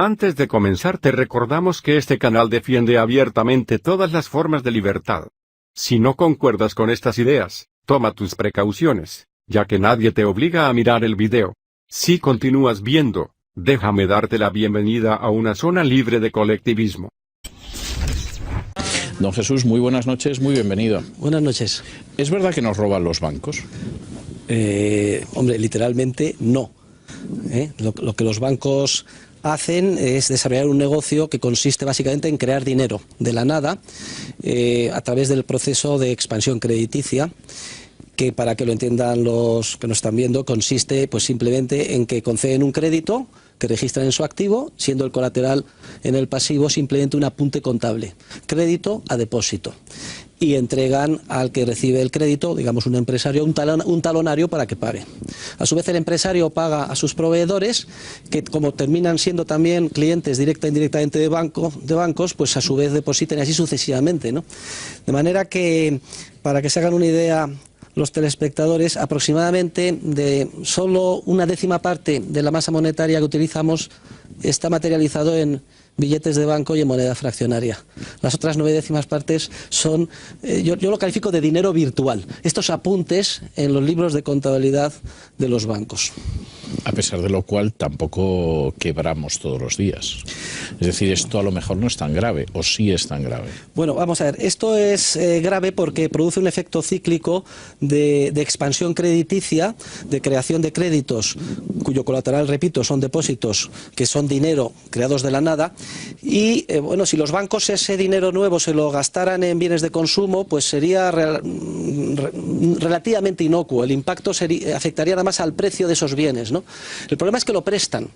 Antes de comenzar te recordamos que este canal defiende abiertamente todas las formas de libertad. Si no concuerdas con estas ideas, toma tus precauciones, ya que nadie te obliga a mirar el video. Si continúas viendo, déjame darte la bienvenida a una zona libre de colectivismo. Don Jesús, muy buenas noches, muy bienvenido. Buenas noches. ¿Es verdad que nos roban los bancos? Hombre, literalmente no. Lo que los bancos hacen es desarrollar un negocio que consiste básicamente en crear dinero de la nada a través del proceso de expansión crediticia, que para que lo entiendan los que nos están viendo, consiste pues simplemente en que conceden un crédito que registran en su activo, siendo el colateral en el pasivo simplemente un apunte contable, crédito a depósito, y entregan al que recibe el crédito, digamos un empresario, un talonario para que pague. A su vez el empresario paga a sus proveedores, que como terminan siendo también clientes directa e indirectamente de bancos, pues a su vez depositan y así sucesivamente, ¿no? De manera que, para que se hagan una idea los telespectadores, aproximadamente de solo una décima parte de la masa monetaria que utilizamos está materializado en billetes de banco y en moneda fraccionaria. Las otras 9 décimas partes son, yo lo califico de dinero virtual, estos apuntes en los libros de contabilidad de los bancos. A pesar de lo cual tampoco quebramos todos los días. Es decir, esto a lo mejor no es tan grave, o sí es tan grave. Bueno, vamos a ver, esto es grave porque produce un efecto cíclico de expansión crediticia, de creación de créditos, cuyo colateral, repito, son depósitos que son dinero creados de la nada, y bueno, si los bancos ese dinero nuevo se lo gastaran en bienes de consumo, pues sería relativamente inocuo, el impacto afectaría nada más al precio de esos bienes, ¿no? El problema es que lo prestan,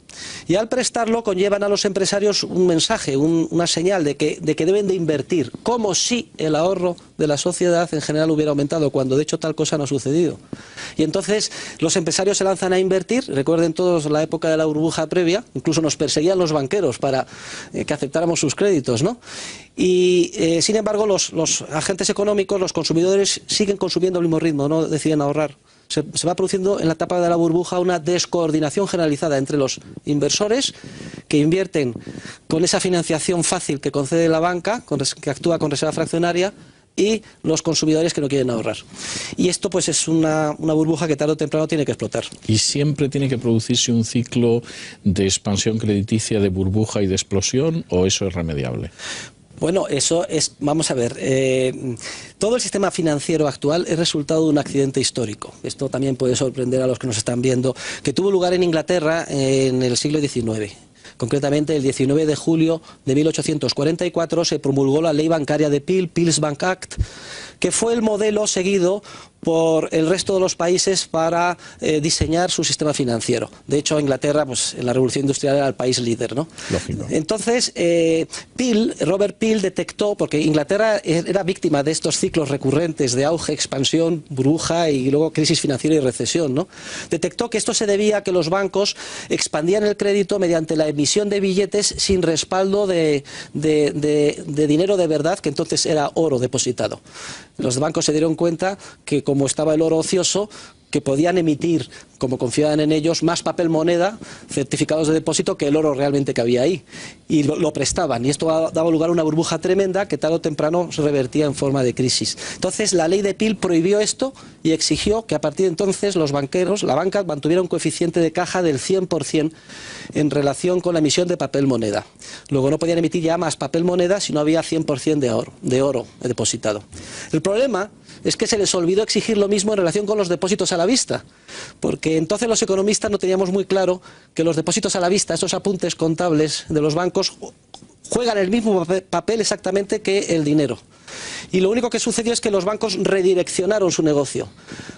y al prestarlo conllevan a los empresarios un mensaje, una señal de que deben de invertir, como si el ahorro de la sociedad en general hubiera aumentado, cuando de hecho tal cosa no ha sucedido. Y entonces los empresarios se lanzan a invertir. Recuerden todos la época de la burbuja previa, incluso nos perseguían los banqueros para que aceptáramos sus créditos, ¿no? Y sin embargo los agentes económicos, los consumidores, siguen consumiendo al mismo ritmo, no deciden ahorrar. Se va produciendo en la etapa de la burbuja una descoordinación generalizada entre los inversores, que invierten con esa financiación fácil que concede la banca, que actúa con reserva fraccionaria, y los consumidores que no quieren ahorrar. Y esto pues es una burbuja que tarde o temprano tiene que explotar. ¿Y siempre tiene que producirse un ciclo de expansión crediticia, de burbuja y de explosión, o eso es remediable? Bueno, eso es, vamos a ver, todo el sistema financiero actual es resultado de un accidente histórico. Esto también puede sorprender a los que nos están viendo, que tuvo lugar en Inglaterra en el siglo XIX. Concretamente, el 19 de julio de 1844 se promulgó la ley bancaria de Peel, Peel's Bank Act, que fue el modelo seguido por el resto de los países para diseñar su sistema financiero. De hecho, Inglaterra, pues en la revolución industrial era el país líder, ¿no? Lógico. Entonces, Robert Peel detectó, porque Inglaterra era víctima de estos ciclos recurrentes de auge, expansión, burbuja y luego crisis financiera y recesión, ¿no? Detectó que esto se debía a que los bancos expandían el crédito mediante la emisión de billetes sin respaldo de dinero de verdad, que entonces era oro depositado. Los bancos se dieron cuenta que, como estaba el oro ocioso, que podían emitir, como confiaban en ellos, más papel moneda, certificados de depósito, que el oro realmente que había ahí. Y lo prestaban. Y esto daba lugar a una burbuja tremenda que tarde o temprano se revertía en forma de crisis. Entonces la ley de Peel prohibió esto y exigió que a partir de entonces los banqueros, la banca, mantuviera un coeficiente de caja del 100% en relación con la emisión de papel moneda. Luego no podían emitir ya más papel moneda si no había 100% de oro depositado. El problema es que se les olvidó exigir lo mismo en relación con los depósitos a la vista, porque entonces los economistas no teníamos muy claro que los depósitos a la vista, estos apuntes contables de los bancos, juegan el mismo papel exactamente que el dinero. Y lo único que sucedió es que los bancos redireccionaron su negocio.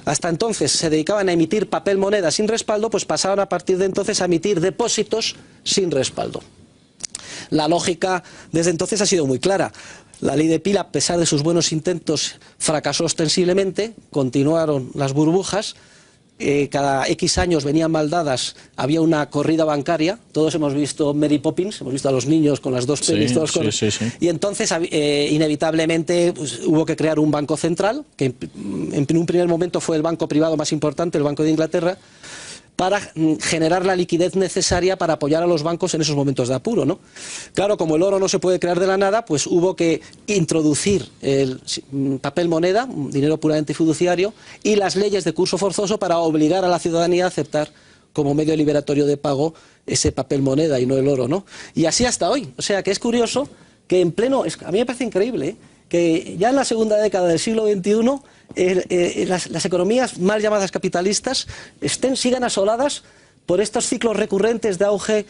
Hasta entonces se dedicaban a emitir papel moneda sin respaldo, pues pasaron a partir de entonces a emitir depósitos sin respaldo. La lógica desde entonces ha sido muy clara. La ley de Peel, a pesar de sus buenos intentos, fracasó ostensiblemente, continuaron las burbujas, cada X años venían mal dadas, había una corrida bancaria, todos hemos visto Mary Poppins, hemos visto a los niños con las dos pelis, todos con... sí. Y entonces inevitablemente pues, hubo que crear un banco central, que en un primer momento fue el banco privado más importante, el Banco de Inglaterra. para generar la liquidez necesaria para apoyar a los bancos en esos momentos de apuro, ¿no? Claro, como el oro no se puede crear de la nada, pues hubo que introducir el papel moneda, dinero puramente fiduciario, y las leyes de curso forzoso para obligar a la ciudadanía a aceptar como medio liberatorio de pago ese papel moneda y no el oro, ¿no? Y así hasta hoy. O sea que es curioso que en pleno, a mí me parece increíble, ¿eh?, que ya en la segunda década del siglo XXI las economías mal llamadas capitalistas sigan asoladas por estos ciclos recurrentes de auge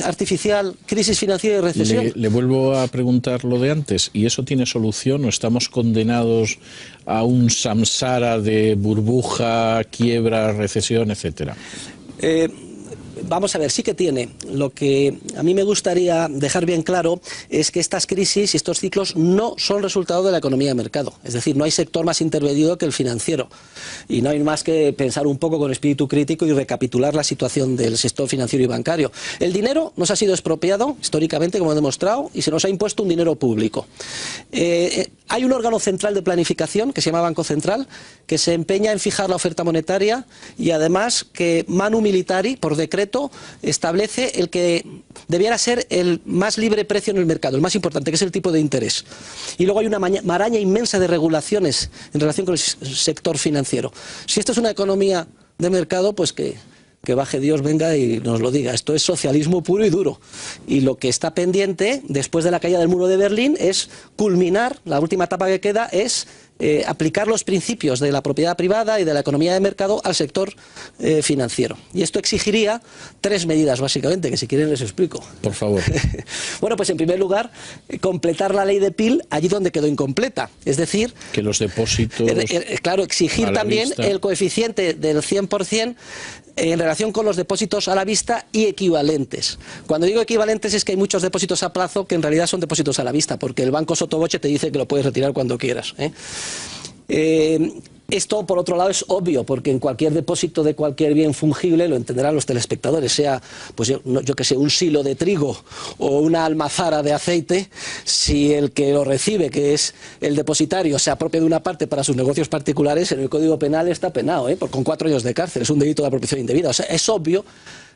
artificial, crisis financiera y recesión. Le vuelvo a preguntar lo de antes, ¿y eso tiene solución o estamos condenados a un samsara de burbuja, quiebra, recesión, etcétera? Vamos a ver, sí que tiene. Lo que a mí me gustaría dejar bien claro es que estas crisis y estos ciclos no son resultado de la economía de mercado. Es decir, no hay sector más intervenido que el financiero. Y no hay más que pensar un poco con espíritu crítico y recapitular la situación del sector financiero y bancario. El dinero nos ha sido expropiado históricamente, como he demostrado, y se nos ha impuesto un dinero público. Hay un órgano central de planificación que se llama Banco Central, que se empeña en fijar la oferta monetaria y además que Manu Militari, por decreto, establece el que debiera ser el más libre precio en el mercado, el más importante, que es el tipo de interés. Y luego hay una maraña inmensa de regulaciones en relación con el sector financiero. Si esto es una economía de mercado, pues que baje Dios, venga y nos lo diga. Esto es socialismo puro y duro. Y lo que está pendiente, después de la caída del muro de Berlín, es culminar, la última etapa que queda es aplicar los principios de la propiedad privada y de la economía de mercado al sector financiero. Y esto exigiría 3 medidas, básicamente, que si quieren les explico. Por favor. Bueno, pues en primer lugar, completar la ley de Peel allí donde quedó incompleta. Es decir, que los depósitos... claro, exigir también el coeficiente del 100% en relación con los depósitos a la vista y equivalentes. Cuando digo equivalentes es que hay muchos depósitos a plazo que en realidad son depósitos a la vista, porque el banco sotoboche te dice que lo puedes retirar cuando quieras, ¿eh? Esto, por otro lado, es obvio, porque en cualquier depósito de cualquier bien fungible, lo entenderán los telespectadores, sea, pues yo que sé, un silo de trigo o una almazara de aceite, si el que lo recibe, que es el depositario, se apropia de una parte para sus negocios particulares, en el Código Penal está penado, con 4 años de cárcel, es un delito de apropiación indebida. O sea, es obvio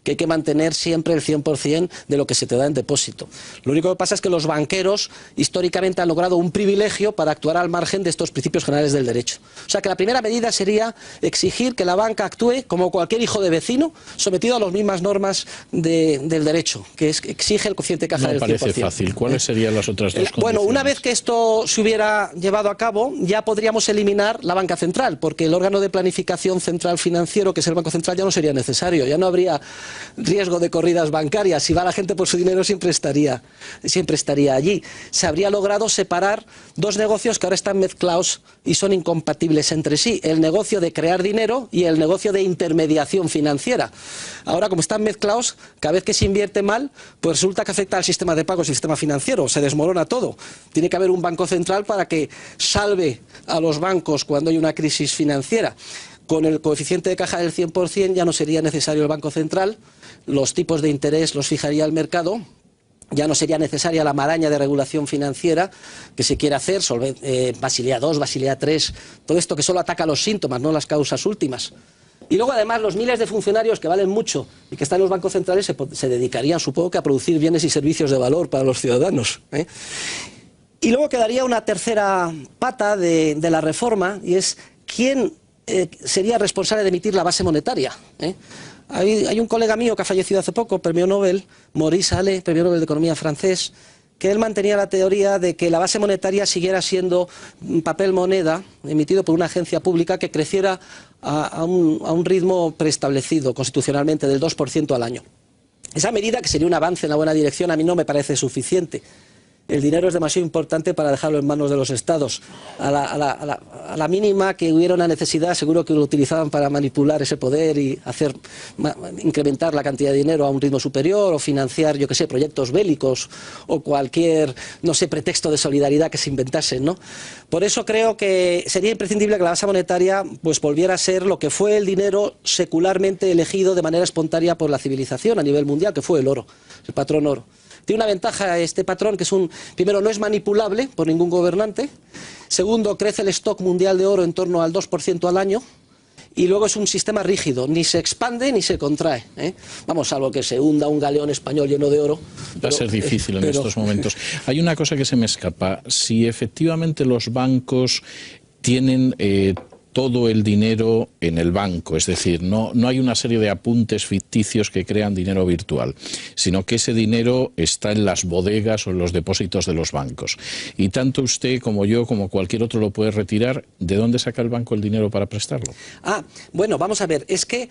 que hay que mantener siempre el 100% de lo que se te da en depósito. Lo único que pasa es que los banqueros históricamente han logrado un privilegio para actuar al margen de estos principios generales del derecho. O sea que la primera medida sería exigir que la banca actúe como cualquier hijo de vecino, sometido a las mismas normas del derecho, que es que exige el coeficiente de caja del 100%. No parece fácil. ¿Cuáles serían las otras dos condiciones? Bueno, una vez que esto se hubiera llevado a cabo, ya podríamos eliminar la banca central, porque el órgano de planificación central financiero, que es el Banco Central, ya no sería necesario, ya no habría riesgo de corridas bancarias. Si va la gente por su dinero, siempre estaría allí. Se habría logrado separar 2 negocios que ahora están mezclados y son incompatibles entre sí: el negocio de crear dinero y el negocio de intermediación financiera. Ahora, como están mezclados, cada vez que se invierte mal, pues resulta que afecta al sistema de pagos y al sistema financiero, se desmorona todo. Tiene que haber un banco central para que salve a los bancos cuando hay una crisis financiera. Con el coeficiente de caja del 100% ya no sería necesario el Banco Central, los tipos de interés los fijaría el mercado, ya no sería necesaria la maraña de regulación financiera que se quiere hacer, Basilea II, Basilea III, todo esto que solo ataca los síntomas, no las causas últimas. Y luego, además, los miles de funcionarios que valen mucho y que están en los bancos centrales se dedicarían, supongo, que a producir bienes y servicios de valor para los ciudadanos, ¿eh? Y luego quedaría una tercera pata de la reforma, y es quién sería responsable de emitir la base monetaria, ¿eh? Hay un colega mío que ha fallecido hace poco, premio Nobel, Maurice Allais, premio Nobel de Economía francés, que él mantenía la teoría de que la base monetaria siguiera siendo papel moneda emitido por una agencia pública que creciera a un ritmo preestablecido constitucionalmente del 2% al año. Esa medida, que sería un avance en la buena dirección, a mí no me parece suficiente. El dinero es demasiado importante para dejarlo en manos de los estados. A la mínima que hubiera una necesidad, seguro que lo utilizaban para manipular ese poder y incrementar la cantidad de dinero a un ritmo superior, o financiar, yo que sé, proyectos bélicos o cualquier, no sé, pretexto de solidaridad que se inventasen, ¿no? Por eso creo que sería imprescindible que la base monetaria pues volviera a ser lo que fue el dinero secularmente elegido de manera espontánea por la civilización a nivel mundial, que fue el oro, el patrón oro. Tiene una ventaja este patrón, que es primero, no es manipulable por ningún gobernante. Segundo, crece el stock mundial de oro en torno al 2% al año. y luego es un sistema rígido, ni se expande ni se contrae, ¿eh? Vamos, salvo que se hunda un galeón español lleno de oro. Va a ser difícil en estos momentos. Hay una cosa que se me escapa. Si efectivamente los bancos tienen todo el dinero en el banco, es decir, no hay una serie de apuntes ficticios que crean dinero virtual, sino que ese dinero está en las bodegas o en los depósitos de los bancos. Y tanto usted como yo, como cualquier otro lo puede retirar. ¿De dónde saca el banco el dinero para prestarlo? Bueno, vamos a ver, es que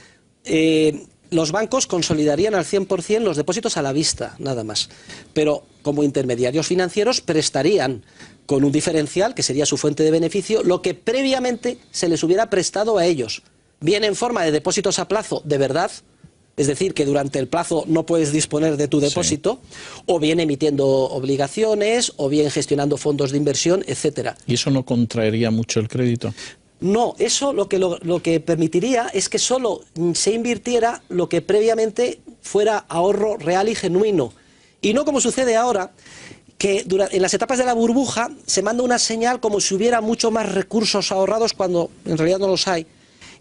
los bancos consolidarían al 100% los depósitos a la vista, nada más. Pero como intermediarios financieros prestarían con un diferencial, que sería su fuente de beneficio, lo que previamente se les hubiera prestado a ellos. Bien en forma de depósitos a plazo de verdad, es decir, que durante el plazo no puedes disponer de tu depósito, sí, o bien emitiendo obligaciones, o bien gestionando fondos de inversión, etcétera. ¿Y eso no contraería mucho el crédito? No, eso lo que permitiría es que solo se invirtiera lo que previamente fuera ahorro real y genuino. Y no como sucede ahora, que en las etapas de la burbuja se manda una señal como si hubiera mucho más recursos ahorrados cuando en realidad no los hay.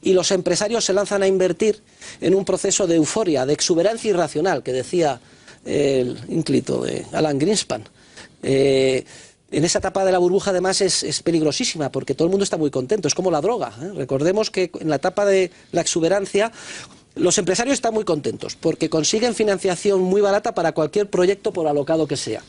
Y los empresarios se lanzan a invertir en un proceso de euforia, de exuberancia irracional, que decía el ínclito de Alan Greenspan. En esa etapa de la burbuja además es peligrosísima porque todo el mundo está muy contento, es como la droga, ¿eh? Recordemos que en la etapa de la exuberancia los empresarios están muy contentos porque consiguen financiación muy barata para cualquier proyecto por alocado que sea.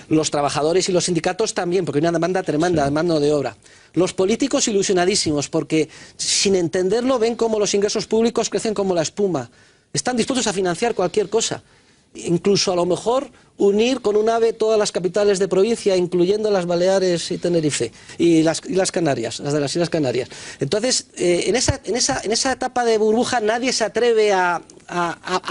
Los trabajadores y los sindicatos también, porque hay una demanda tremenda de mano de obra. Los políticos ilusionadísimos, porque sin entenderlo ven como los ingresos públicos crecen como la espuma. Están dispuestos a financiar cualquier cosa. Incluso a lo mejor unir con un AVE todas las capitales de provincia, incluyendo las Baleares y Tenerife, y las Canarias, las de las Islas Canarias. Entonces, en esa etapa de burbuja nadie se atreve a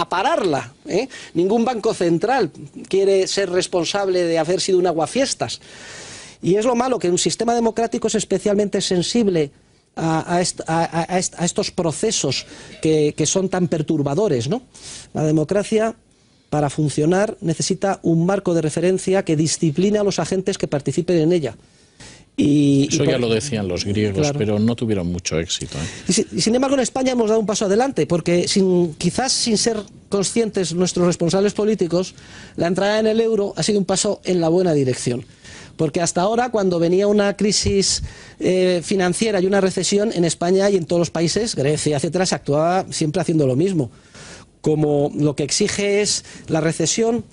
pararla, ¿eh? Ningún banco central quiere ser responsable de haber sido un aguafiestas. Y es lo malo, que un sistema democrático es especialmente sensible a estos procesos que son tan perturbadores, ¿no? La democracia, para funcionar, necesita un marco de referencia que discipline a los agentes que participen en ella. Eso ya lo decían los griegos, claro, pero no tuvieron mucho éxito, ¿eh? Y sin embargo en España hemos dado un paso adelante, porque quizás sin ser conscientes nuestros responsables políticos, la entrada en el euro ha sido un paso en la buena dirección. Porque hasta ahora, cuando venía una crisis financiera y una recesión, en España y en todos los países, Grecia, etcétera, se actuaba siempre haciendo lo mismo. Como lo que exige es la recesión,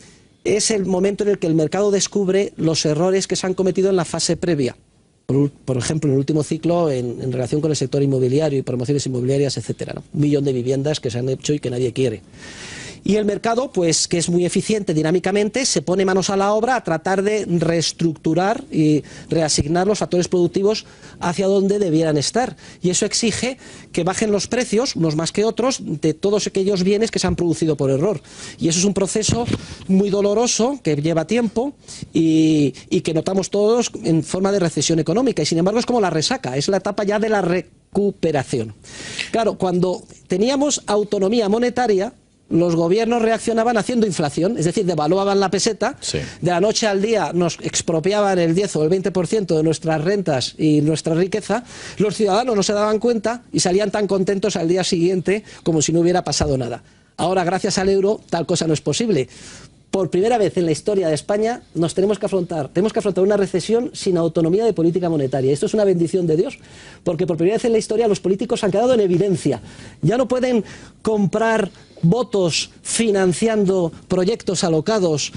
es el momento en el que el mercado descubre los errores que se han cometido en la fase previa. Por ejemplo, en el último ciclo, en relación con el sector inmobiliario y promociones inmobiliarias, etcétera, ¿no? 1 millón de viviendas que se han hecho y que nadie quiere. Y el mercado, pues que es muy eficiente dinámicamente, se pone manos a la obra a tratar de reestructurar y reasignar los factores productivos hacia donde debieran estar. Y eso exige que bajen los precios, unos más que otros, de todos aquellos bienes que se han producido por error. Y eso es un proceso muy doloroso, que lleva tiempo y que notamos todos en forma de recesión económica. Y sin embargo es como la resaca, es la etapa ya de la recuperación. Claro, cuando teníamos autonomía monetaria, los gobiernos reaccionaban haciendo inflación, es decir, devaluaban la peseta, sí, de la noche al día nos expropiaban el 10 o el 20% de nuestras rentas y nuestra riqueza, los ciudadanos no se daban cuenta y salían tan contentos al día siguiente como si no hubiera pasado nada. Ahora, gracias al euro, tal cosa no es posible. Por primera vez en la historia de España tenemos que afrontar una recesión sin autonomía de política monetaria. Esto es una bendición de Dios, porque por primera vez en la historia los políticos han quedado en evidencia. Ya no pueden comprar votos financiando proyectos alocados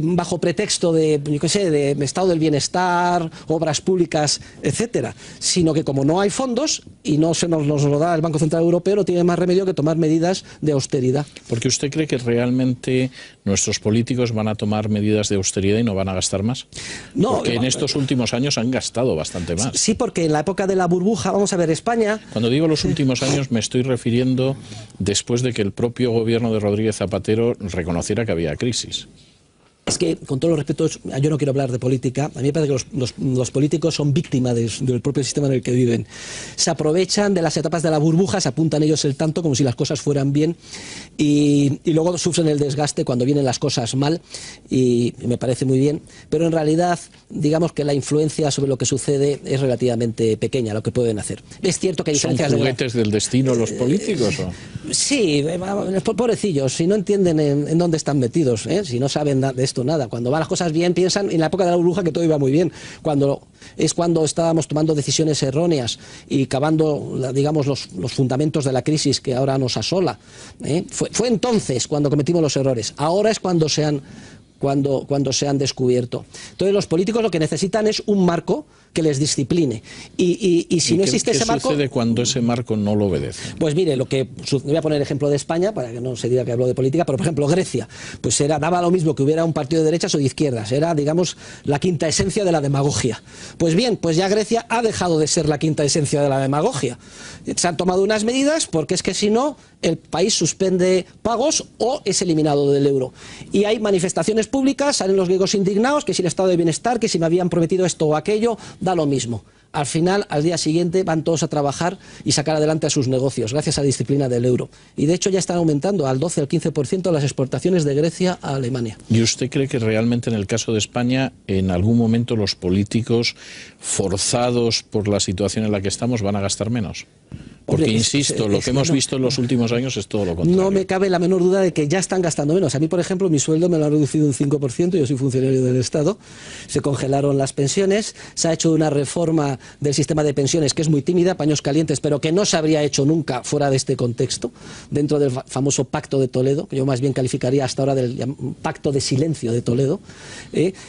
bajo pretexto de estado del bienestar, obras públicas, etcétera, sino que como no hay fondos y no se nos lo da el Banco Central Europeo, no tiene más remedio que tomar medidas de austeridad. ¿Porque usted cree que realmente nuestros políticos van a tomar medidas de austeridad y no van a gastar más? No, porque en estos últimos años han gastado bastante más. Sí, porque en la época de la burbuja, vamos a ver, España... Cuando digo los últimos años me estoy refiriendo después de que el propio gobierno de Rodríguez Zapatero reconociera que había crisis. Es que, con todos los respetos, yo no quiero hablar de política. A mí me parece que los políticos son víctimas del propio sistema en el que viven. Se aprovechan de las etapas de la burbuja, se apuntan ellos el tanto como si las cosas fueran bien y luego sufren el desgaste cuando vienen las cosas mal, y me parece muy bien. Pero en realidad, digamos que la influencia sobre lo que sucede es relativamente pequeña, lo que pueden hacer. Es cierto que hay diferencias. ¿Son juguetes del destino los políticos? Sí, pobrecillos, si no entienden en dónde están metidos, si no saben de esto nada. Cuando van las cosas bien, piensan en la época de la burbuja que todo iba muy bien. Cuando estábamos tomando decisiones erróneas y cavando, digamos, los fundamentos de la crisis que ahora nos asola. Fue entonces cuando cometimos los errores. Ahora es cuando se han descubierto. Entonces los políticos lo que necesitan es un marco que les discipline. Y si no existe ese marco... ¿Qué sucede cuando ese marco no lo obedece? Pues mire, voy a poner ejemplo de España, para que no se diga que hablo de política, pero por ejemplo Grecia, pues daba lo mismo que hubiera un partido de derechas o de izquierdas, era, digamos, la quinta esencia de la demagogia. Pues bien, pues ya Grecia ha dejado de ser la quinta esencia de la demagogia. Se han tomado unas medidas porque es que si no, el país suspende pagos o es eliminado del euro. Y hay manifestaciones públicas, salen los griegos indignados, que si el estado de bienestar, que si me habían prometido esto o aquello, da lo mismo. Al final, al día siguiente, van todos a trabajar y sacar adelante a sus negocios, gracias a la disciplina del euro. Y de hecho ya están aumentando al 12 al 15% las exportaciones de Grecia a Alemania. ¿Y usted cree que realmente en el caso de España, en algún momento los políticos, forzados por la situación en la que estamos, van a gastar menos? Porque, insisto, lo que hemos visto en los últimos años es todo lo contrario. No me cabe la menor duda de que ya están gastando menos. A mí, por ejemplo, mi sueldo me lo han reducido un 5%, yo soy funcionario del Estado, se congelaron las pensiones, se ha hecho una reforma del sistema de pensiones que es muy tímida, paños calientes, pero que no se habría hecho nunca fuera de este contexto, dentro del famoso Pacto de Toledo, que yo más bien calificaría hasta ahora del Pacto de Silencio de Toledo.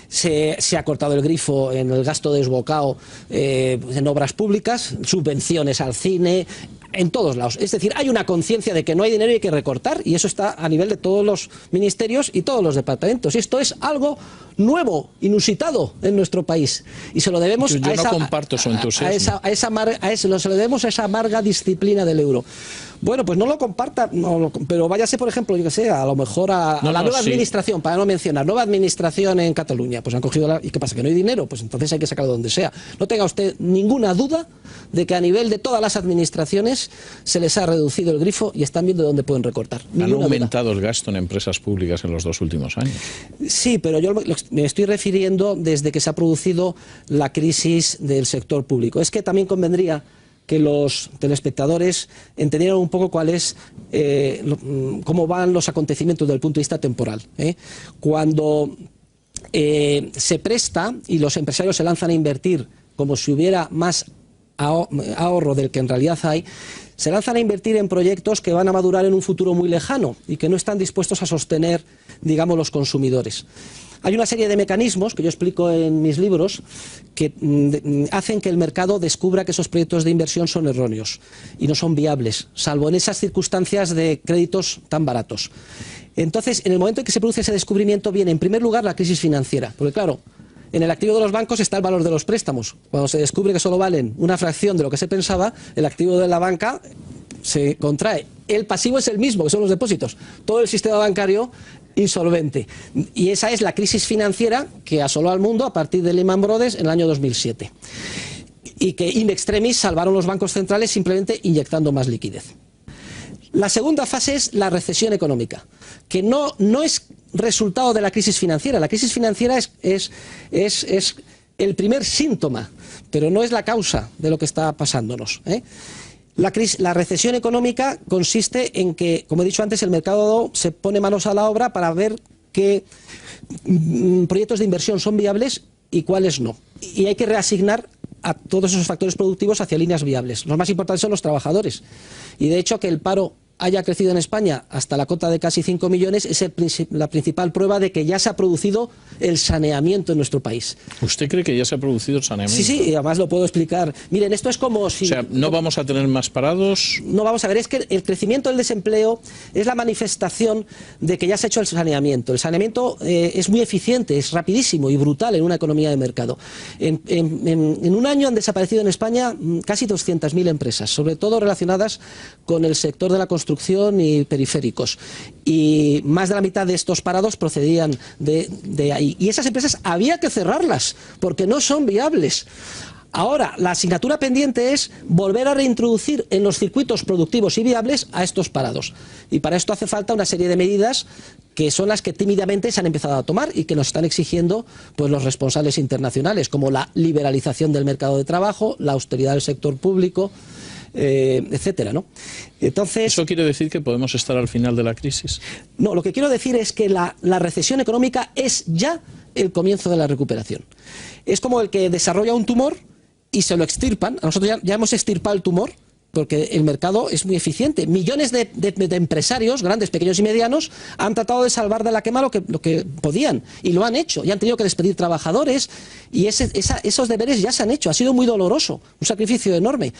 Se ha cortado el grifo en el gasto desbocado en obras públicas, subvenciones al cine, en todos lados. Es decir, hay una conciencia de que no hay dinero y hay que recortar, y eso está a nivel de todos los ministerios y todos los departamentos. Y esto es algo nuevo, inusitado en nuestro país. Y se lo debemos se lo debemos a esa amarga disciplina del euro. Bueno, pues no lo comparta, pero váyase, por ejemplo, yo que sé, a lo mejor a la nueva administración, para no mencionar, nueva administración en Cataluña. Pues han cogido ¿y qué pasa? ¿Que no hay dinero? Pues entonces hay que sacarlo donde sea. No tenga usted ninguna duda de que a nivel de todas las administraciones se les ha reducido el grifo y están viendo dónde pueden recortar. ¿Han aumentado el gasto en empresas públicas en los 2 últimos años? Sí, pero yo me estoy refiriendo desde que se ha producido la crisis del sector público. Es que también convendría que los telespectadores entendieran un poco cómo van los acontecimientos desde el punto de vista temporal. Cuando se presta y los empresarios se lanzan a invertir como si hubiera más ahorro del que en realidad hay, se lanzan a invertir en proyectos que van a madurar en un futuro muy lejano y que no están dispuestos a sostener, digamos, los consumidores. Hay una serie de mecanismos que yo explico en mis libros que hacen que el mercado descubra que esos proyectos de inversión son erróneos y no son viables, salvo en esas circunstancias de créditos tan baratos. Entonces, en el momento en que se produce ese descubrimiento, viene en primer lugar la crisis financiera, porque claro, en el activo de los bancos está el valor de los préstamos. Cuando se descubre que solo valen una fracción de lo que se pensaba, el activo de la banca se contrae. El pasivo es el mismo, que son los depósitos. Todo el sistema bancario insolvente. Y esa es la crisis financiera que asoló al mundo a partir de Lehman Brothers en el año 2007. Y que in extremis salvaron los bancos centrales simplemente inyectando más liquidez. La segunda fase es la recesión económica, que no es resultado de la crisis financiera. La crisis financiera es el primer síntoma, pero no es la causa de lo que está pasándonos. La recesión económica consiste en que, como he dicho antes, el mercado se pone manos a la obra para ver qué proyectos de inversión son viables y cuáles no. Y hay que reasignar a todos esos factores productivos hacia líneas viables. Los más importantes son los trabajadores. Y de hecho que el paro haya crecido en España hasta la cota de casi 5 millones es la principal prueba de que ya se ha producido el saneamiento en nuestro país. ¿Usted cree que ya se ha producido el saneamiento? Sí, y además lo puedo explicar. Miren, esto es como si... O sea, ¿no vamos a tener más parados? No, vamos a ver, es que el crecimiento del desempleo es la manifestación de que ya se ha hecho el saneamiento. El saneamiento es muy eficiente, es rapidísimo y brutal en una economía de mercado. En un año han desaparecido en España casi 200.000 empresas, sobre todo relacionadas con el sector de la construcción construcción y periféricos. Y más de la mitad de estos parados procedían de ahí. Y esas empresas había que cerrarlas, porque no son viables. Ahora, la asignatura pendiente es volver a reintroducir en los circuitos productivos y viables a estos parados. Y para esto hace falta una serie de medidas que son las que tímidamente se han empezado a tomar y que nos están exigiendo pues, los responsables internacionales, como la liberalización del mercado de trabajo, la austeridad del sector público, etcétera, ¿no? Entonces, ¿eso quiere decir que podemos estar al final de la crisis? No, lo que quiero decir es que la recesión económica es ya el comienzo de la recuperación. Es como el que desarrolla un tumor y se lo extirpan. A nosotros ya hemos extirpado el tumor porque el mercado es muy eficiente. Millones de empresarios, grandes, pequeños y medianos, han tratado de salvar de la quema lo que podían y lo han hecho. Y han tenido que despedir trabajadores y esos deberes ya se han hecho. Ha sido muy doloroso, un sacrificio enorme.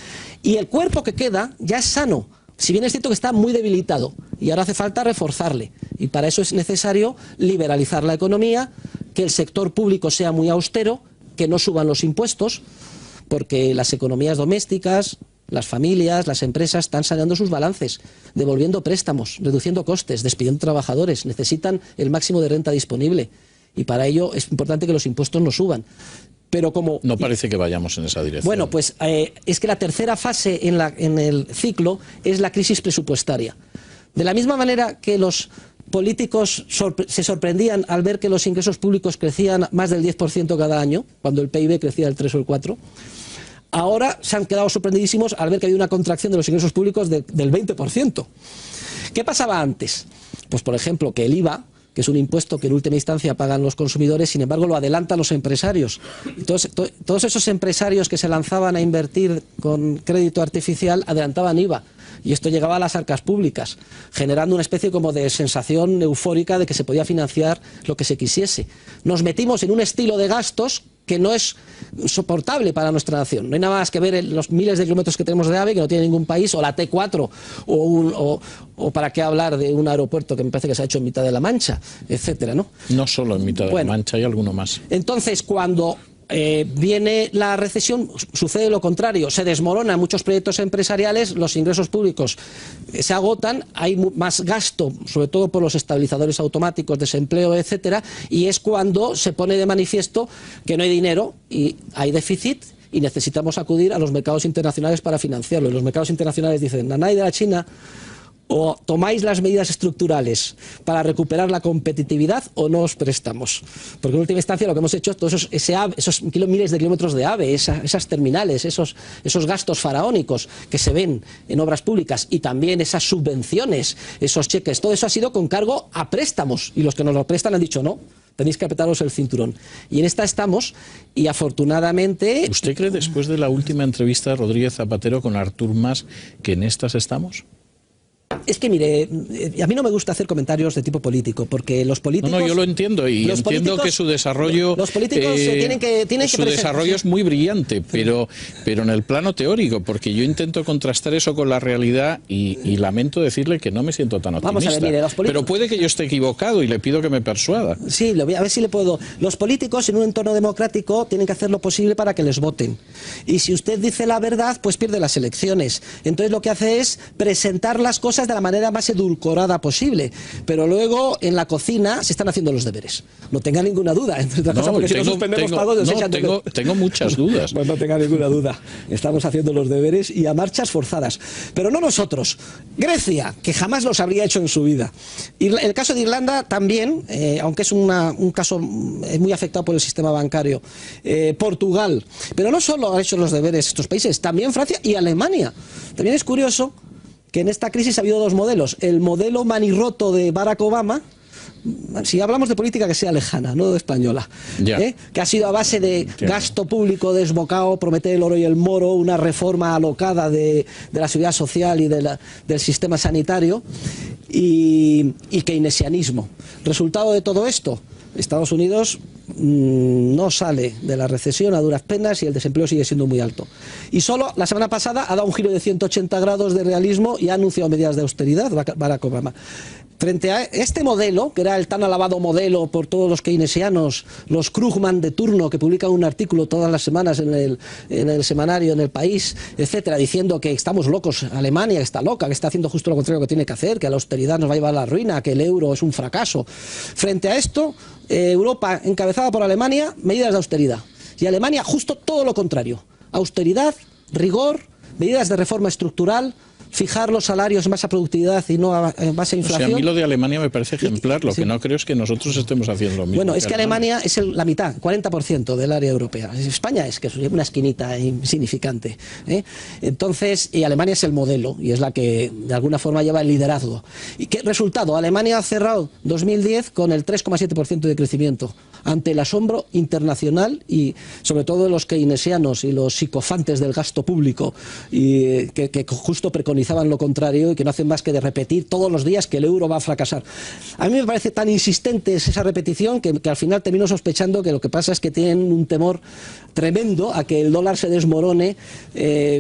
Y el cuerpo que queda ya es sano. Si bien es cierto que está muy debilitado y ahora hace falta reforzarle. Y para eso es necesario liberalizar la economía, que el sector público sea muy austero, que no suban los impuestos, porque las economías domésticas, las familias, las empresas están saneando sus balances, devolviendo préstamos, reduciendo costes, despidiendo trabajadores, necesitan el máximo de renta disponible y para ello es importante que los impuestos no suban. Pero como no parece que vayamos en esa dirección. Bueno, pues es que la tercera fase en el ciclo es la crisis presupuestaria. De la misma manera que los políticos se sorprendían al ver que los ingresos públicos crecían más del 10% cada año, cuando el PIB crecía el 3 o el 4%, ahora se han quedado sorprendidísimos al ver que hay una contracción de los ingresos públicos del 20%. ¿Qué pasaba antes? Pues, por ejemplo, que el IVA, que es un impuesto que en última instancia pagan los consumidores, sin embargo lo adelantan los empresarios. Todos esos empresarios que se lanzaban a invertir con crédito artificial adelantaban IVA. Y esto llegaba a las arcas públicas, generando una especie como de sensación eufórica de que se podía financiar lo que se quisiese. Nos metimos en un estilo de gastos que no es soportable para nuestra nación. No hay nada más que ver los miles de kilómetros que tenemos de AVE, que no tiene ningún país, o la T4, o para qué hablar de un aeropuerto que me parece que se ha hecho en mitad de la Mancha, etcétera, ¿no? No solo en mitad de la Mancha, hay alguno más. Entonces, cuando viene la recesión, sucede lo contrario, se desmoronan muchos proyectos empresariales, los ingresos públicos se agotan, hay más gasto, sobre todo por los estabilizadores automáticos, desempleo, etcétera, y es cuando se pone de manifiesto que no hay dinero y hay déficit y necesitamos acudir a los mercados internacionales para financiarlo. Y los mercados internacionales dicen, nanay de la China, o tomáis las medidas estructurales para recuperar la competitividad o no os prestamos. Porque en última instancia lo que hemos hecho es todos esos miles de kilómetros de AVE, esas terminales, esos gastos faraónicos que se ven en obras públicas y también esas subvenciones, esos cheques, todo eso ha sido con cargo a préstamos y los que nos lo prestan han dicho no. Tenéis que apretaros el cinturón. Y en esta estamos, y afortunadamente... ¿Usted cree, después de la última entrevista de Rodríguez Zapatero con Artur Mas, que en estas estamos? Es que, mire, a mí no me gusta hacer comentarios de tipo político, porque los políticos... No, yo lo entiendo, y entiendo que su desarrollo... Los políticos tienen que su desarrollo es muy brillante, pero en el plano teórico, porque yo intento contrastar eso con la realidad y lamento decirle que no me siento tan optimista. Vamos a ver, mire, los políticos... Pero puede que yo esté equivocado y le pido que me persuada. Sí, a ver si le puedo... Los políticos en un entorno democrático tienen que hacer lo posible para que les voten. Y si usted dice la verdad, pues pierde las elecciones. Entonces lo que hace es presentar las cosas de la manera más edulcorada posible, pero luego en la cocina se están haciendo los deberes. No tenga ninguna duda. Entre otras cosas, porque si no suspendemos pagos, tengo muchas dudas. Pues no tenga ninguna duda. Estamos haciendo los deberes y a marchas forzadas. Pero no nosotros. Grecia, que jamás los habría hecho en su vida. Y el caso de Irlanda también, aunque es un caso muy afectado por el sistema bancario. Portugal. Pero no solo han hecho los deberes estos países, también Francia y Alemania. También es curioso que en esta crisis ha habido dos modelos. El modelo manirroto de Barack Obama, si hablamos de política que sea lejana, no española, que ha sido a base de gasto público desbocado, prometer el oro y el moro, una reforma alocada de la seguridad social y del sistema sanitario, y keynesianismo. Resultado de todo esto, Estados Unidos no sale de la recesión a duras penas y el desempleo sigue siendo muy alto. Y solo la semana pasada ha dado un giro de 180 grados de realismo y ha anunciado medidas de austeridad, Barack Obama. Frente a este modelo, que era el tan alabado modelo por todos los keynesianos, los Krugman de turno, que publican un artículo todas las semanas en el semanario, en El País, etcétera, diciendo que estamos locos, Alemania que está loca, que está haciendo justo lo contrario que tiene que hacer, que la austeridad nos va a llevar a la ruina, que el euro es un fracaso. Frente a esto, Europa, encabezada por Alemania, medidas de austeridad. Y Alemania, justo todo lo contrario. Austeridad, rigor, medidas de reforma estructural, fijar los salarios en base a productividad y no en base a inflación. O sea, a mí lo de Alemania me parece ejemplar. Lo que no creo es que nosotros estemos haciendo lo mismo. Bueno, es que Alemania es la mitad, 40% del área europea. España es que es una esquinita insignificante, ¿eh? Entonces, y Alemania es el modelo y es la que de alguna forma lleva el liderazgo. ¿Y qué resultado? Alemania ha cerrado 2010 con el 3,7% de crecimiento, ante el asombro internacional y sobre todo de los keynesianos y los psicofantes del gasto público y que justo preconizaban lo contrario y que no hacen más que de repetir todos los días que el euro va a fracasar. A mí me parece tan insistente esa repetición que al final termino sospechando que lo que pasa es que tienen un temor tremendo a que el dólar se desmorone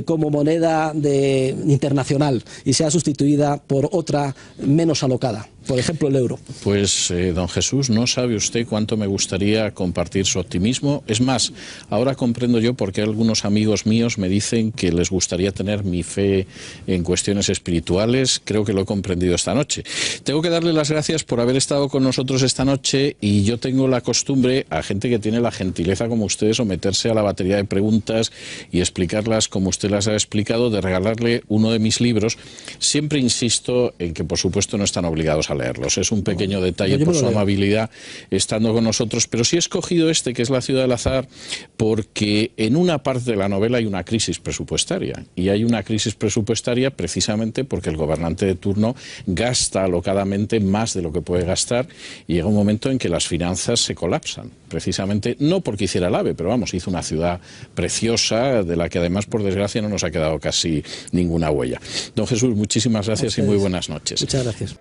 como moneda internacional y sea sustituida por otra menos alocada. Por ejemplo, el euro. Pues, don Jesús, no sabe usted cuánto me gustaría compartir su optimismo. Es más, ahora comprendo yo por qué algunos amigos míos me dicen que les gustaría tener mi fe en cuestiones espirituales. Creo que lo he comprendido esta noche. Tengo que darle las gracias por haber estado con nosotros esta noche y yo tengo la costumbre, a gente que tiene la gentileza como usted, someterse a la batería de preguntas y explicarlas como usted las ha explicado, de regalarle uno de mis libros. Siempre insisto en que, por supuesto, no están obligados a leerlos. Es un pequeño detalle por su amabilidad estando con nosotros, pero sí he escogido este, que es La ciudad del azar, porque en una parte de la novela hay una crisis presupuestaria, y hay una crisis presupuestaria precisamente porque el gobernante de turno gasta alocadamente más de lo que puede gastar y llega un momento en que las finanzas se colapsan, precisamente no porque hiciera el AVE, pero vamos, hizo una ciudad preciosa de la que además, por desgracia, no nos ha quedado casi ninguna huella. Don Jesús, muchísimas gracias y muy buenas noches. Muchas gracias.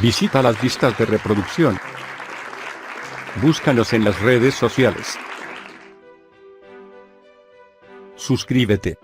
Visita las listas de reproducción. Búscanos en las redes sociales. Suscríbete.